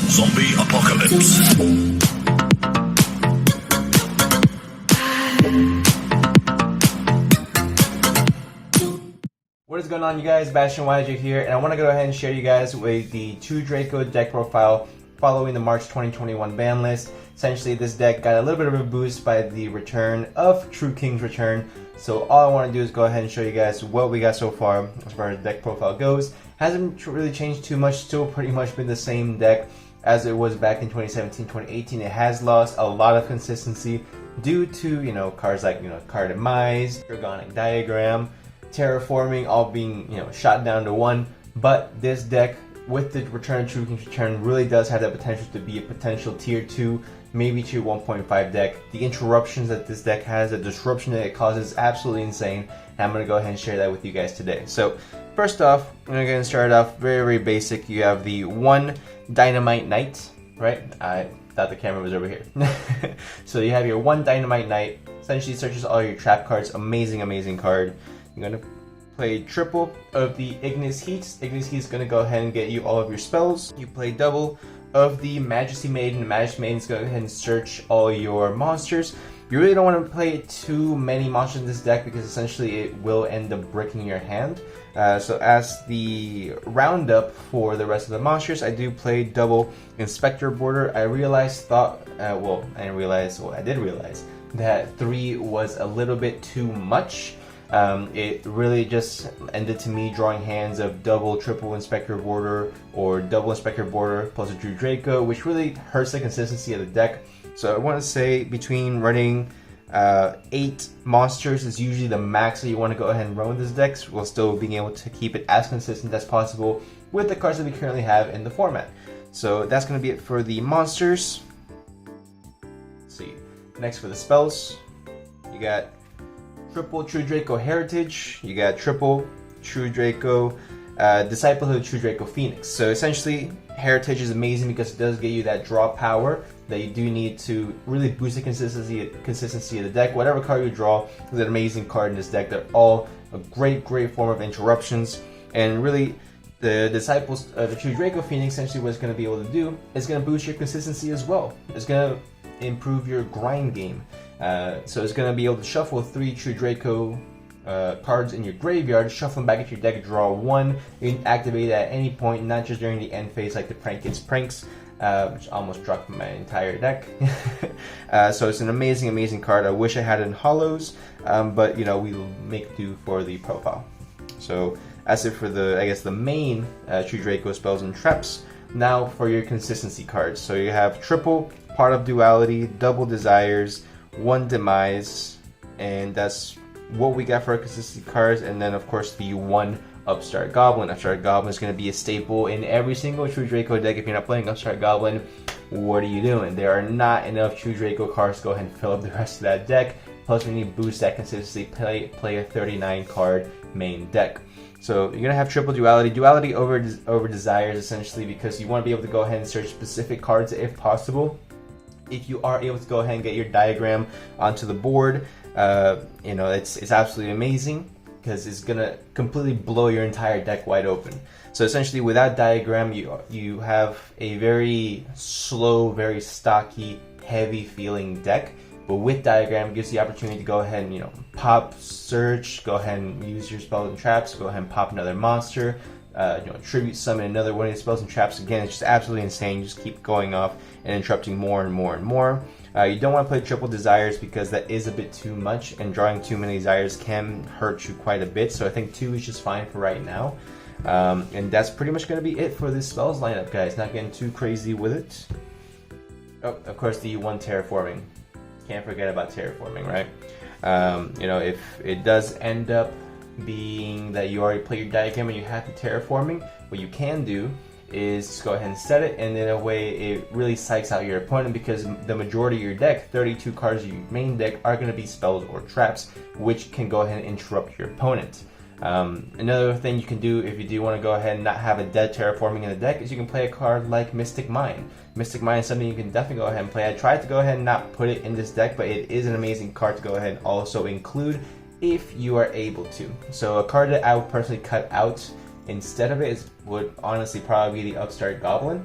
Zombie Apocalypse. What is going on, you guys? Bastion YJ here, and I want to go ahead and share you guys with the 2 Draco deck profile following the March 2021 ban list. Essentially, this deck got a little bit of a boost by the return of True King's return. So all I want to do is go ahead and show you guys what we got so far as far as deck profile goes. Hasn't really changed too much, still pretty much been the same deck as it was back in 2017, 2018. It has lost a lot of consistency due to, cards like, Card Demise, Dragonic Diagram, Terraforming, all being, shot down to 1. But this deck, with the return of True King's return, really does have the potential to be a potential tier 2, maybe tier 1.5 deck. The interruptions that this deck has, the disruption that it causes, is absolutely insane. And I'm going to go ahead and share that with you guys today. So first off, I'm going to start off very, very basic. You have the 1 Dynamite Knight, right? I thought the camera was over here. So you have your 1 Dynamite Knight. Essentially searches all your trap cards. Amazing, amazing card. You're going to play triple of the Ignis Heat. Ignis Heat is going to go ahead and get you all of your spells. You play double of the Majesty Maiden. The Majesty Maiden is going to go ahead and search all your monsters. You really don't want to play too many monsters in this deck because essentially it will end up bricking your hand. So as the roundup for the rest of the monsters, I do play double Inspector Border. I did realize that 3 was a little bit too much. It really just ended to me drawing hands of double, triple Inspector Border or double Inspector Border plus a True Draco, which really hurts the consistency of the deck. So I want to say between running 8 monsters is usually the max that you want to go ahead and run with this deck, while still being able to keep it as consistent as possible with the cards that we currently have in the format. So that's going to be it for the monsters. Let's see. Next for the spells, you got triple True Draco Heritage, you got triple True Draco Disciple of the True Draco Phoenix. So essentially, Heritage is amazing because it does get you that draw power that you do need to really boost the consistency of the deck. Whatever card you draw is an amazing card in this deck. They're all a great form of interruptions. And really, the Disciples of the True Draco Phoenix, essentially what it's going to be able to do is going to boost your consistency as well. It's going to improve your grind game. So it's going to be able to shuffle 3 True Draco cards in your graveyard, shuffle them back into your deck, draw 1, you can activate it at any point, not just during the end phase like the Prank Kids Pranks, which almost dropped my entire deck. So it's an amazing card. I wish I had it in hollows, but we'll make do for the profile. So that's it for the main True Draco spells and traps. Now for your consistency cards. So you have triple Part of Duality, double Desires, 1 Demise, and that's what we got for our consistency cards. And then of course the 1 Upstart Goblin. Upstart Goblin is going to be a staple in every single True Draco deck. If you're not playing Upstart Goblin, what are you doing? There are not enough True Draco cards to go ahead and fill up the rest of that deck. Plus we need to boost that consistency, play a 39 card main deck. So you're going to have triple duality over desires, essentially because you want to be able to go ahead and search specific cards if possible. If you are able to go ahead and get your diagram onto the board, it's absolutely amazing because it's gonna completely blow your entire deck wide open. So essentially, without diagram, you have a very slow, very stocky, heavy feeling deck. But with diagram, it gives you the opportunity to go ahead and pop, search, go ahead and use your spells and traps, go ahead and pop another monster. Tribute summon another one of your spells and traps. Again, it's just absolutely insane. Just keep going off and interrupting more and more and more. You don't want to play triple desires because that is a bit too much, and drawing too many desires can hurt you quite a bit. So I think 2 is just fine for right now. And that's pretty much going to be it for this spells lineup, guys. Not getting too crazy with it. Oh, of course, the 1 Terraforming. Can't forget about Terraforming, right? If it does end up being that you already played your diagram and you have the Terraforming, what you can do is just go ahead and set it, and in a way it really psychs out your opponent because the majority of your deck, 32 cards of your main deck, are going to be spells or traps, which can go ahead and interrupt your opponent. Another thing you can do if you do want to go ahead and not have a dead Terraforming in the deck is you can play a card like Mystic Mind. Mystic Mind is something you can definitely go ahead and play. I tried to go ahead and not put it in this deck, but it is an amazing card to go ahead and also include if you are able to. So a card that I would personally cut out instead of it would honestly probably be the Upstart Goblin.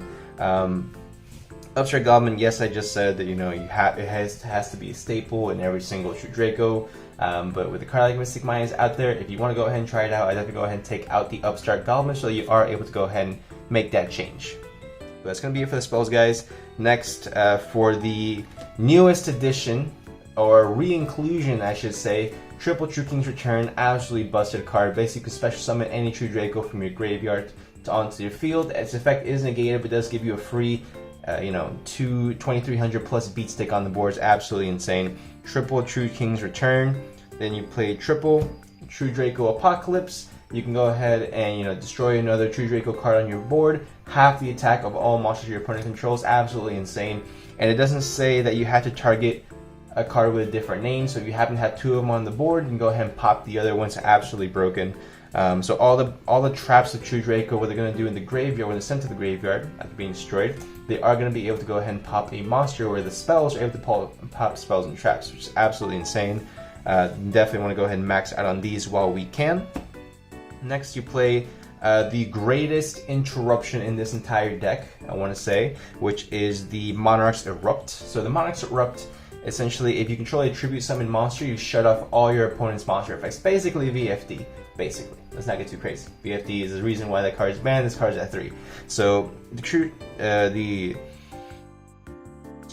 Upstart Goblin, yes, I just said that, you know, it has to be a staple in every single true Draco. But with a card like Mystic Minds out there, if you want to go ahead and try it out, I definitely go ahead and take out the Upstart Goblin so you are able to go ahead and make that change. But that's going to be it for the spells, guys. Next, for the newest edition, or re-inclusion, I should say, Triple True King's Return, absolutely busted card. Basically, you can special summon any true Draco from your graveyard onto your field. Its effect is negated, but does give you a free, 2300 plus beat stick on the board. Is absolutely insane. Triple True King's Return. Then you play triple True Draco Apocalypse. You can go ahead and destroy another True Draco card on your board. Half the attack of all monsters your opponent controls. Absolutely insane. And it doesn't say that you have to target a card with a different name. So if you happen to have two of them on the board, you can go ahead and pop the other ones. Absolutely broken. So all the traps of True Draco, what they're going to do in the graveyard, when they're sent to the graveyard after being destroyed, they are going to be able to go ahead and pop a monster, where the spells are able to pop spells and traps, which is absolutely insane. Definitely want to go ahead and max out on these while we can. Next, you play the greatest interruption in this entire deck, I want to say, which is the Monarch's Erupt. So the Monarch's Erupt, essentially, if you control a tribute summon monster, you shut off all your opponent's monster effects. Basically VFD. Basically, let's not get too crazy. VFD is the reason why that card is banned. This card's at 3. So the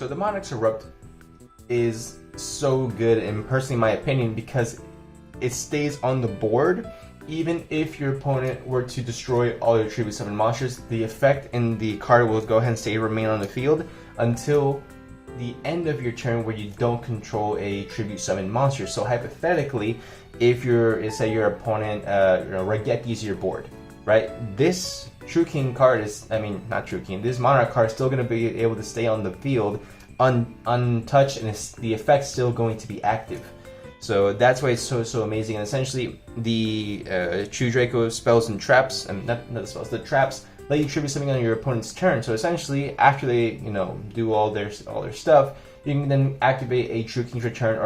Monarch's Erupt is so good, in personally my opinion, because it stays on the board. Even if your opponent were to destroy all your tribute summon monsters, the effect in the card will go ahead and remain on the field until the end of your turn, where you don't control a tribute summon monster. So hypothetically, if say your opponent Raigekis your board, right? This True King card is, not True King, this Monarch card is still going to be able to stay on the field untouched, and the effect's still going to be active. So that's why it's so amazing. And essentially, the True Draco spells and traps, not the spells, the traps let you tribute something on your opponent's turn. So essentially, after they do all their stuff, you can then activate a True King's Return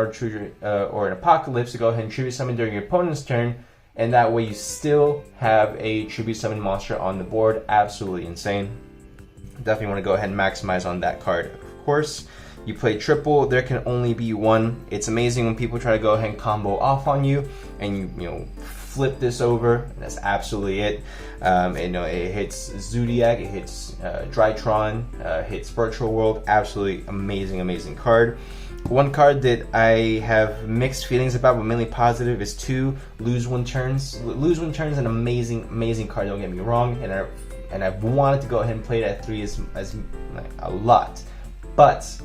or an Apocalypse to go ahead and tribute summon during your opponent's turn, and that way you still have a tribute summon monster on the board. Absolutely insane. Definitely want to go ahead and maximize on that card. Of course, you play triple, there can only be one. It's amazing when people try to go ahead and combo off on you, and you flip this over, and that's absolutely it. It hits Zodiac, it hits Drytron, hits Virtual World. Absolutely amazing card. One card that I have mixed feelings about, but mainly positive, is 2 Lose One Turns. Lose One Turns is an amazing card, don't get me wrong, and I've wanted to go ahead and play it at 3 as a lot, but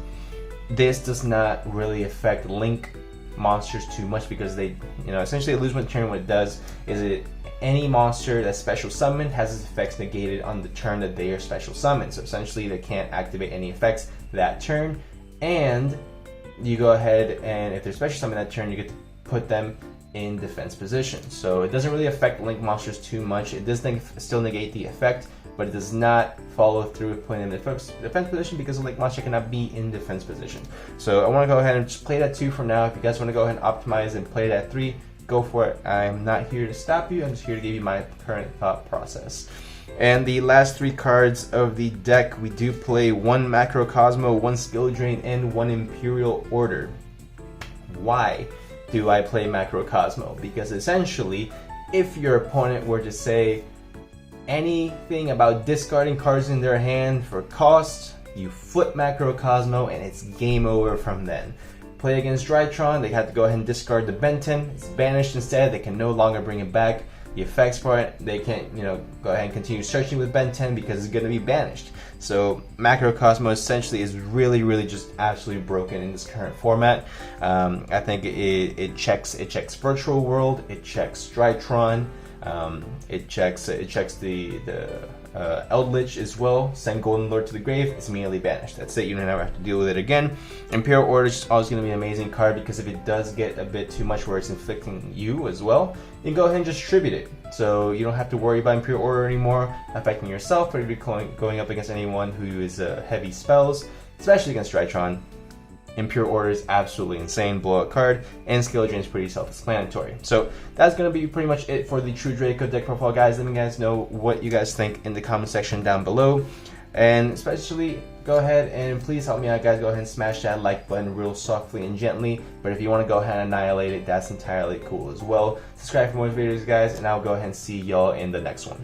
this does not really affect Link monsters too much, because they, essentially Lose One Turn, what it does is any monster that's special summoned has its effects negated on the turn that they are special summoned. So essentially they can't activate any effects that turn, and you go ahead and if they're special summoned that turn, you get to put them in defense position. So it doesn't really affect Link monsters too much. It does still negate the effect, but it does not follow through with putting them in defense position, because a Link monster cannot be in defense position. So I want to go ahead and just play it at 2 for now. If you guys want to go ahead and optimize and play it at 3, go for it. I'm not here to stop you. I'm just here to give you my current thought process. And the last 3 cards of the deck, we do play 1 Macrocosmo, 1 Skill Drain, and 1 Imperial Order. Why do I play Macrocosmo? Because essentially, if your opponent were to say anything about discarding cards in their hand for cost, you flip Macrocosmo and it's game over from then. Play against Drytron, they have to go ahead and discard the Benton. It's banished instead. They can no longer bring it back. The effects for it, they can't, go ahead and continue searching with Ben 10 because it's going to be banished. So Macrocosmo essentially is really just absolutely broken in this current format. I think it checks Virtual World, it checks Drytron, it checks the Eldritch as well. Send Golden Lord to the grave, it's immediately banished. That's it, you don't ever have to deal with it again. Imperial Order is always going to be an amazing card, because if it does get a bit too much where it's inflicting you as well, you can go ahead and just tribute it. So you don't have to worry about Imperial Order anymore affecting yourself, or if you're going up against anyone who is heavy spells, especially against Drytron. Imperial Order is absolutely insane, blowout card, and Skill Drain is pretty self-explanatory. So that's going to be pretty much it for the True Draco deck profile, guys. Let me guys know what you guys think in the comment section down below. And especially, go ahead and please help me out, guys. Go ahead and smash that like button real softly and gently. But if you want to go ahead and annihilate it, that's entirely cool as well. Subscribe for more videos, guys, and I'll go ahead and see y'all in the next one.